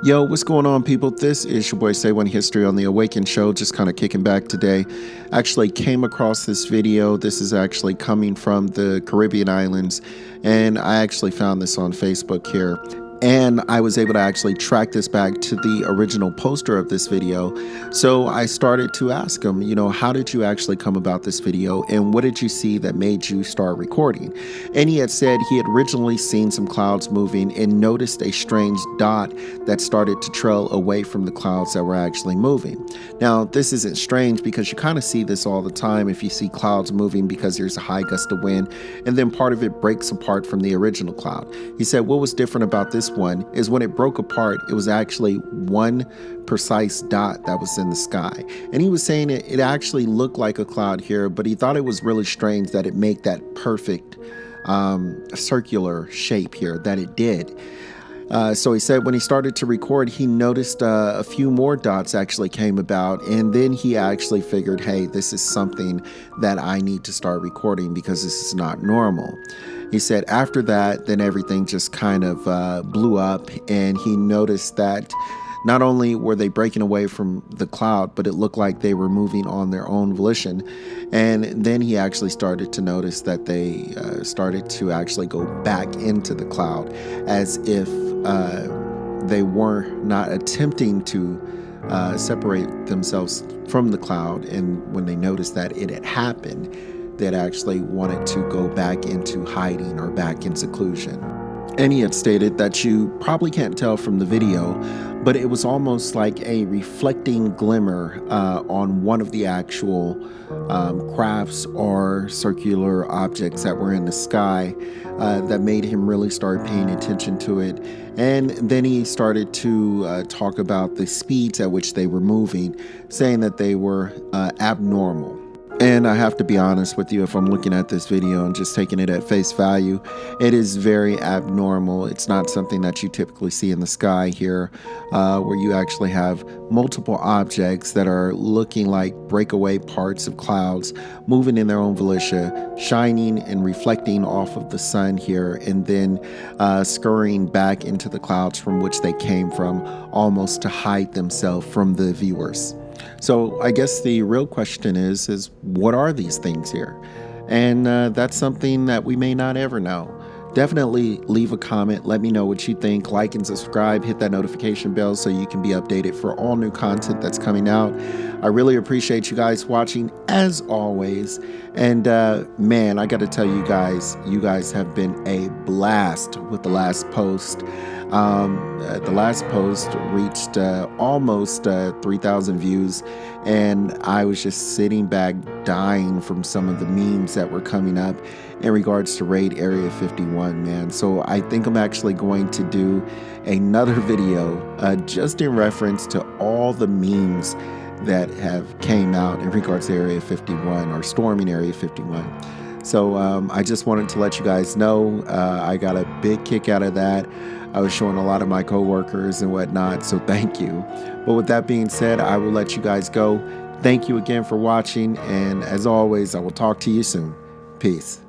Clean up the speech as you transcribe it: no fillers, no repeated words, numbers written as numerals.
Yo, what's going on, people? This is your boy Say One History on the Awakened Show. Just kind of kicking back today. Actually came across this video. This is actually coming from the Caribbean islands, and I actually found this on Facebook here. And I was able to actually track this back to the original poster of this video. So I started to ask him, how did you actually come about this video, and what did you see that made you start recording? And he had said he had originally seen some clouds moving and noticed a strange dot that started to trail away from the clouds that were actually moving. Now, this isn't strange because you kind of see this all the time if you see clouds moving, because there's a high gust of wind and then part of it breaks apart from the original cloud. He said what was different about this one is when it broke apart, it was actually one precise dot that was in the sky. And he was saying it actually looked like a cloud here, but he thought it was really strange that it made that perfect circular shape here that it did. So he said when he started to record, he noticed a few more dots actually came about, and then he actually figured, hey, this is something that I need to start recording because this is not normal. He said after that, then everything just kind of blew up, and he noticed that not only were they breaking away from the cloud, but it looked like they were moving on their own volition. And then he actually started to notice that they started to actually go back into the cloud as if they were not attempting to separate themselves from the cloud. And when they noticed that it had happened, that actually wanted to go back into hiding or back in seclusion. And he had stated that you probably can't tell from the video, but it was almost like a reflecting glimmer on one of the actual crafts or circular objects that were in the sky that made him really start paying attention to it. And then he started to talk about the speeds at which they were moving, saying that they were abnormal. And I have to be honest with you, if I'm looking at this video and just taking it at face value, it is very abnormal. It's not something that you typically see in the sky here, where you actually have multiple objects that are looking like breakaway parts of clouds, moving in their own volition, shining and reflecting off of the sun here, and then scurrying back into the clouds from which they came from, almost to hide themselves from the viewers. So I guess the real question is what are these things here? And that's something that we may not ever know. Definitely leave a comment. Let me know what you think. Like and subscribe. Hit that notification bell so you can be updated for all new content that's coming out. I really appreciate you guys watching as always. And man, I got to tell you guys have been a blast with the last post. The last post reached almost 3,000 views, and I was just sitting back dying from some of the memes that were coming up in regards to Raid Area 51, man. So I think I'm actually going to do another video just in reference to all the memes that have came out in regards to Area 51 or storming Area 51. So I just wanted to let you guys know I got a big kick out of that. I was showing a lot of my coworkers and whatnot, so thank you. But with that being said, I will let you guys go. Thank you again for watching, and as always, I will talk to you soon. Peace.